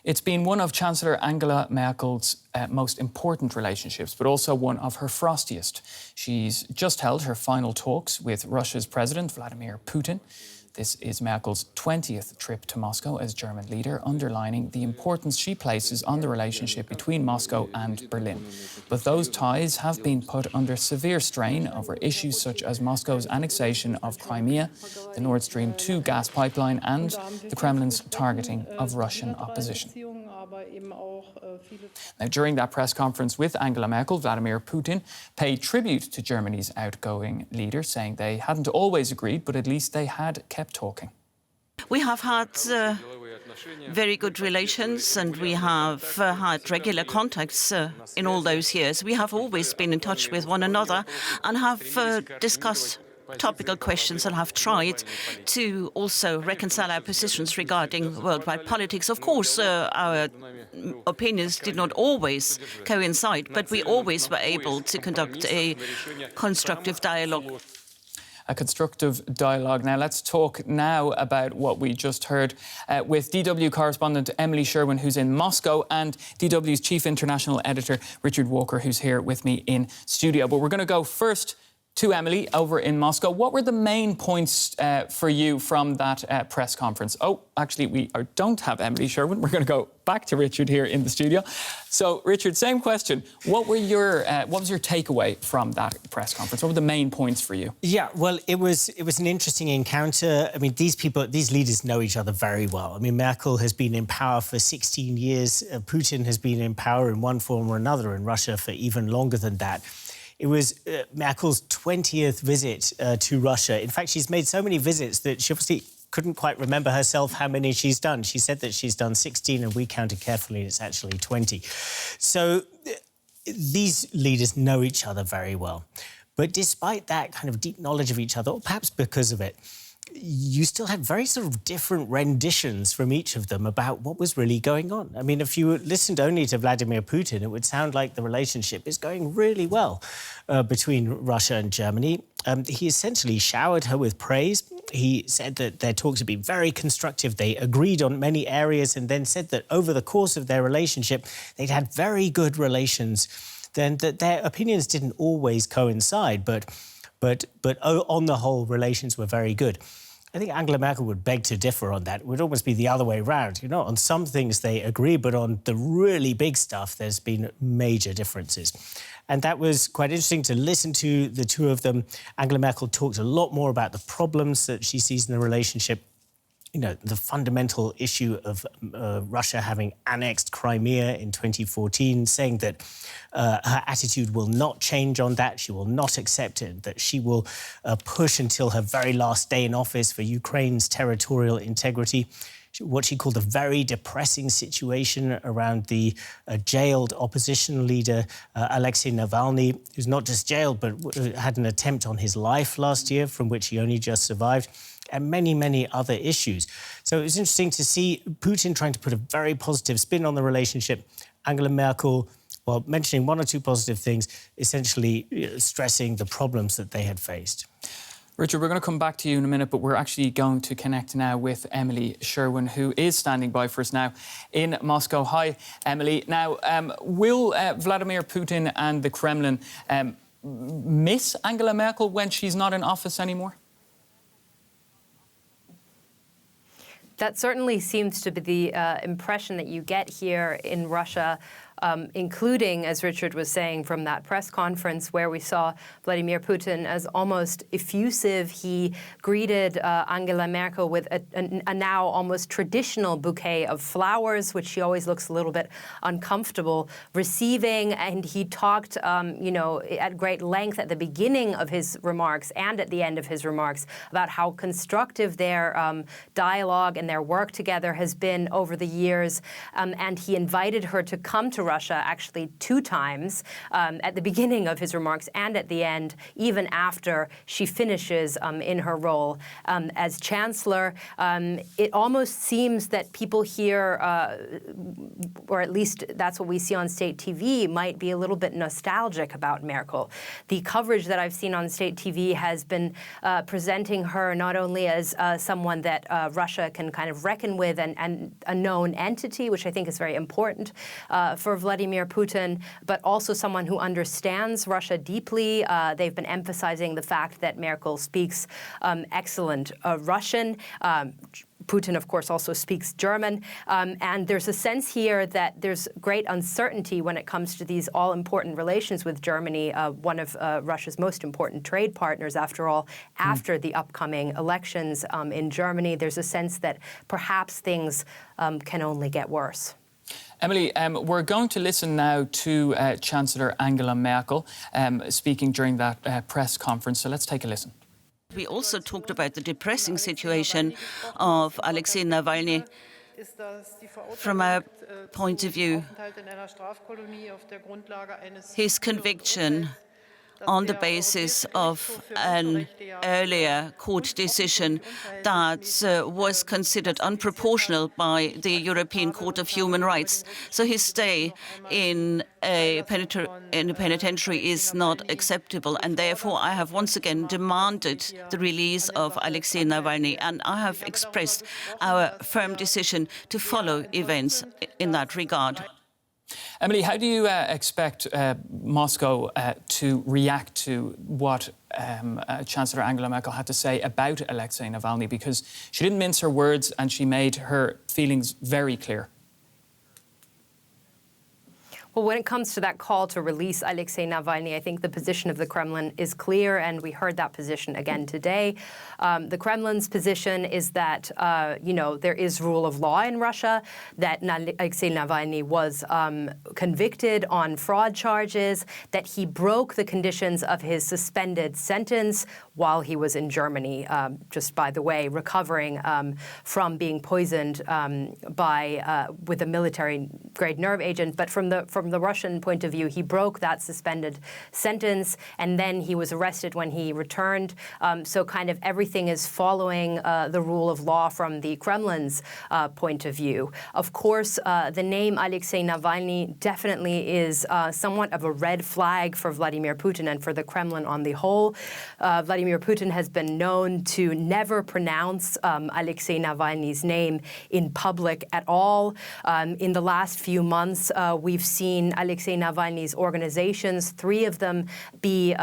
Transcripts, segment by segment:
It's been one of Chancellor Angela Merkel's most important relationships, but also one of her frostiest. She's just held her final talks with Russia's President, Vladimir Putin. This is Merkel's 20th trip to Moscow as German leader, underlining the importance she places on the relationship between Moscow and Berlin. But those ties have been put under severe strain over issues such as Moscow's annexation of Crimea, the Nord Stream 2 gas pipeline, and the Kremlin's targeting of Russian opposition. Now, during that press conference with Angela Merkel, Vladimir Putin paid tribute to Germany's outgoing leader, saying they hadn't always agreed, but at least they had kept talking. We have had very good relations, and we have had regular contacts in all those years. We have always been in touch with one another and have discussed topical questions and have tried to also reconcile our positions regarding worldwide politics. Of course, our opinions did not always coincide, but we always were able to conduct a constructive dialogue. A constructive dialogue. Now, let's talk now about what we just heard with DW correspondent Emily Sherwood, who's in Moscow, and DW's chief international editor, Richard Walker, who's here with me in studio. But we're going to go first to Emily over in Moscow. What were the main points for you from that press conference? Oh, actually, we don't have Emily Sherwood. We're going to go back to Richard here in the studio. So, Richard, same question. What was your takeaway from that press conference? What were the main points for you? Yeah, well, it was an interesting encounter. I mean, these leaders know each other very well. I mean, Merkel has been in power for 16 years. Putin has been in power in one form or another in Russia for even longer than that. It was Merkel's 20th visit to Russia. In fact, she's made so many visits that she obviously couldn't quite remember herself how many she's done. She said that she's done 16, and we counted carefully, and it's actually 20. So these leaders know each other very well. But despite that kind of deep knowledge of each other, or perhaps because of it, you still had very sort of different renditions from each of them about what was really going on. I mean, if you listened only to Vladimir Putin, it would sound like the relationship is going really well between Russia and Germany. He essentially showered her with praise. He said that their talks had been very constructive. They agreed on many areas, and then said that over the course of their relationship, they'd had very good relations. Then that their opinions didn't always coincide, but on the whole, relations were very good. I think Angela Merkel would beg to differ on that. It would almost be the other way around. You know, on some things they agree, but on the really big stuff, there's been major differences. And that was quite interesting to listen to the two of them. Angela Merkel talked a lot more about the problems that she sees in the relationship. You know, the fundamental issue of Russia having annexed Crimea in 2014, saying that her attitude will not change on that. She will not accept it, that she will push until her very last day in office for Ukraine's territorial integrity. What she called a very depressing situation around the jailed opposition leader, Alexei Navalny, who's not just jailed, but had an attempt on his life last year, from which he only just survived, and many, many other issues. So it was interesting to see Putin trying to put a very positive spin on the relationship. Angela Merkel, while mentioning one or two positive things, essentially stressing the problems that they had faced. Richard, we're going to come back to you in a minute, but we're actually going to connect now with Emily Sherwood, who is standing by for us now in Moscow. Hi, Emily. Now, will Vladimir Putin and the Kremlin miss Angela Merkel when she's not in office anymore? That certainly seems to be the impression that you get here in Russia, including, as Richard was saying, from that press conference where we saw Vladimir Putin as almost effusive. He greeted Angela Merkel with a now almost traditional bouquet of flowers, which she always looks a little bit uncomfortable receiving. And he talked, at great length at the beginning of his remarks and at the end of his remarks about how constructive their dialogue and their work together has been over the years. And he invited her to come to Russia actually 2 times, at the beginning of his remarks and at the end, even after she finishes in her role as chancellor. It almost seems that people here, or at least that's what we see on state TV, might be a little bit nostalgic about Merkel. The coverage that I've seen on state TV has been presenting her not only as someone that Russia can kind of reckon with and a known entity, which I think is very important for Vladimir Putin, but also someone who understands Russia deeply. They've been emphasizing the fact that Merkel speaks excellent Russian. Putin, of course, also speaks German. And there's a sense here that there's great uncertainty when it comes to these all-important relations with Germany, one of Russia's most important trade partners, after all, after the upcoming elections in Germany. There's a sense that perhaps things can only get worse. Emily, we're going to listen now to Chancellor Angela Merkel speaking during that press conference. So let's take a listen. We also talked about the depressing situation of Alexei Navalny. From our point of view, his conviction on the basis of an earlier court decision that was considered unproportional by the European Court of Human Rights. So his stay in a penitentiary is not acceptable, and therefore I have once again demanded the release of Alexei Navalny, and I have expressed our firm decision to follow events in that regard. Emily, how do you expect Moscow to react to what Chancellor Angela Merkel had to say about Alexei Navalny? Because she didn't mince her words and she made her feelings very clear. Well, when it comes to that call to release Alexei Navalny, I think the position of the Kremlin is clear, and we heard that position again today. The Kremlin's position is that, there is rule of law in Russia, that Alexei Navalny was convicted on fraud charges, that he broke the conditions of his suspended sentence while he was in Germany, just by the way, recovering from being poisoned with a military-grade nerve agent. But from the Russian point of view, he broke that suspended sentence, and then he was arrested when he returned. So kind of everything is following the rule of law from the Kremlin's point of view. Of course, the name Alexei Navalny definitely is somewhat of a red flag for Vladimir Putin and for the Kremlin on the whole. Vladimir Putin has been known to never pronounce Alexei Navalny's name in public at all. In the last few months, we've seen Alexei Navalny's organizations, 3 of them, be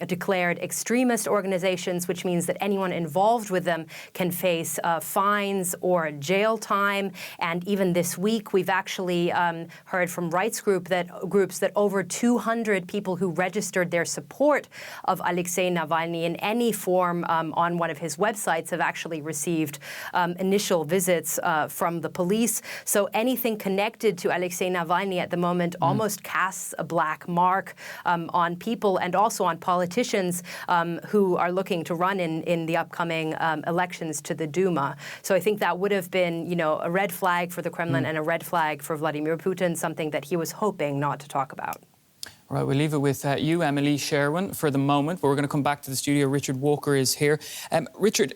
declared extremist organizations, which means that anyone involved with them can face fines or jail time. And even this week, we've actually heard from rights groups that over 200 people who registered their support of Alexei Navalny in any form on one of his websites have actually received initial visits from the police. So anything connected to Alexei Navalny at the moment almost casts a black mark on people and also on politicians who are looking to run in the upcoming elections to the Duma. So I think that would have been, a red flag for the Kremlin and a red flag for Vladimir Putin, something that he was hoping not to talk about. All right, we'll leave it with you, Emily Sherwood, for the moment, but we're going to come back to the studio. Richard Walker is here. Richard,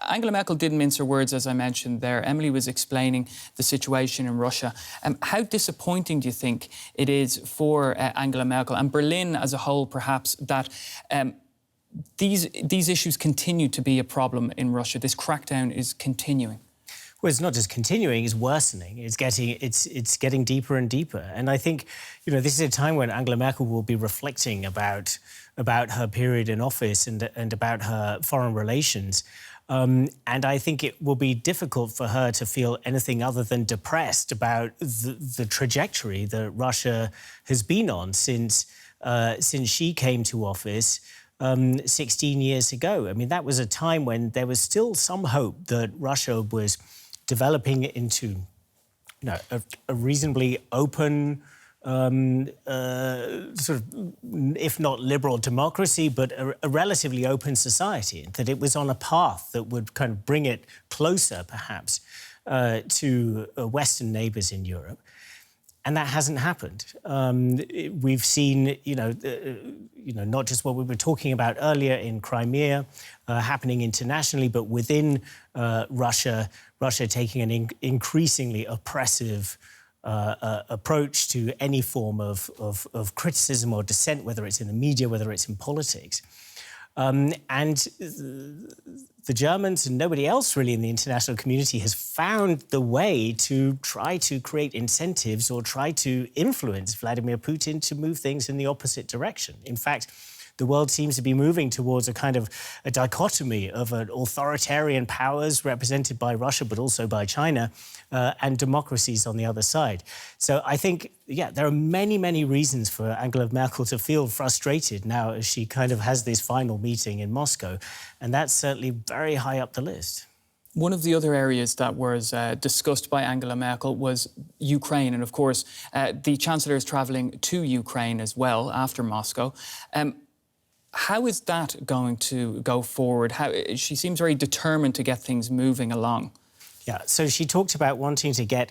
Angela Merkel didn't mince her words, as I mentioned there. Emily was explaining the situation in Russia. How disappointing do you think it is for Angela Merkel and Berlin as a whole, perhaps, that these issues continue to be a problem in Russia? This crackdown is continuing. Well, it's not just continuing; it's worsening. It's getting deeper and deeper. And I think, this is a time when Angela Merkel will be reflecting about her period in office and about her foreign relations. And I think it will be difficult for her to feel anything other than depressed about the trajectory that Russia has been on since she came to office 16 years ago. I mean, that was a time when there was still some hope that Russia was developing into a reasonably open, sort of, if not liberal democracy, but a relatively open society, that it was on a path that would kind of bring it closer, perhaps, to Western neighbours in Europe. And that hasn't happened. We've seen, not just what we were talking about earlier in Crimea happening internationally, but within Russia taking an increasingly oppressive approach to any form of criticism or dissent, whether it's in the media, whether it's in politics. And the Germans and nobody else really in the international community has found the way to try to create incentives or try to influence Vladimir Putin to move things in the opposite direction. In fact, the world seems to be moving towards a kind of a dichotomy of an authoritarian powers represented by Russia, but also by China, and democracies on the other side. So I think, there are many, many reasons for Angela Merkel to feel frustrated now as she kind of has this final meeting in Moscow. And that's certainly very high up the list. One of the other areas that was discussed by Angela Merkel was Ukraine. And of course, the chancellor is travelling to Ukraine as well after Moscow. How is that going to go forward? She seems very determined to get things moving along. Yeah, so she talked about wanting to get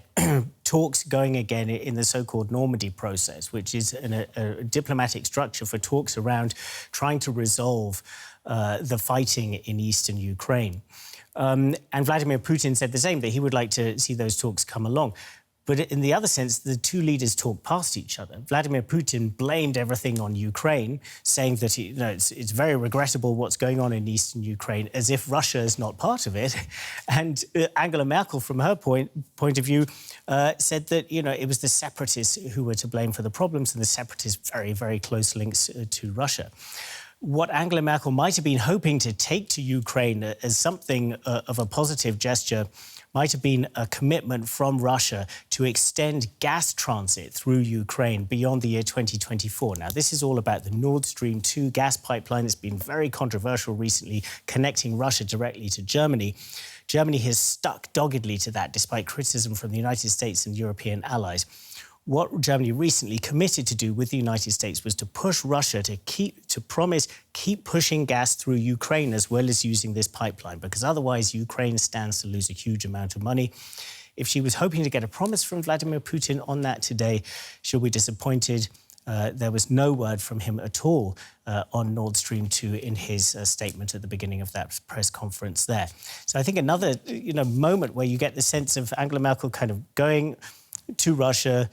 talks going again in the so-called Normandy process, which is a diplomatic structure for talks around trying to resolve the fighting in eastern Ukraine. And Vladimir Putin said the same, that he would like to see those talks come along. But in the other sense, the two leaders talked past each other. Vladimir Putin blamed everything on Ukraine, saying that it's very regrettable what's going on in eastern Ukraine, as if Russia is not part of it. And Angela Merkel, from her point of view, said that it was the separatists who were to blame for the problems, and the separatists very, very close links to Russia. What Angela Merkel might have been hoping to take to Ukraine as something of a positive gesture might have been a commitment from Russia to extend gas transit through Ukraine beyond the year 2024. Now, this is all about the Nord Stream 2 gas pipeline that's been very controversial recently, connecting Russia directly to Germany. Germany has stuck doggedly to that, despite criticism from the United States and European allies. What Germany recently committed to do with the United States was to push Russia to promise keep pushing gas through Ukraine as well as using this pipeline, because otherwise Ukraine stands to lose a huge amount of money. If she was hoping to get a promise from Vladimir Putin on that today, she'll be disappointed. There was no word from him at all on Nord Stream 2 in his statement at the beginning of that press conference there. So I think another moment where you get the sense of Angela Merkel kind of going to Russia,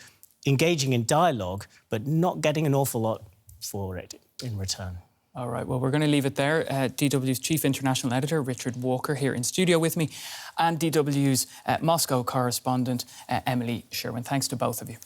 engaging in dialogue, but not getting an awful lot for it in return. All right, well, we're going to leave it there. DW's Chief International Editor, Richard Walker, here in studio with me, and DW's Moscow correspondent, Emily Sherwood. Thanks to both of you.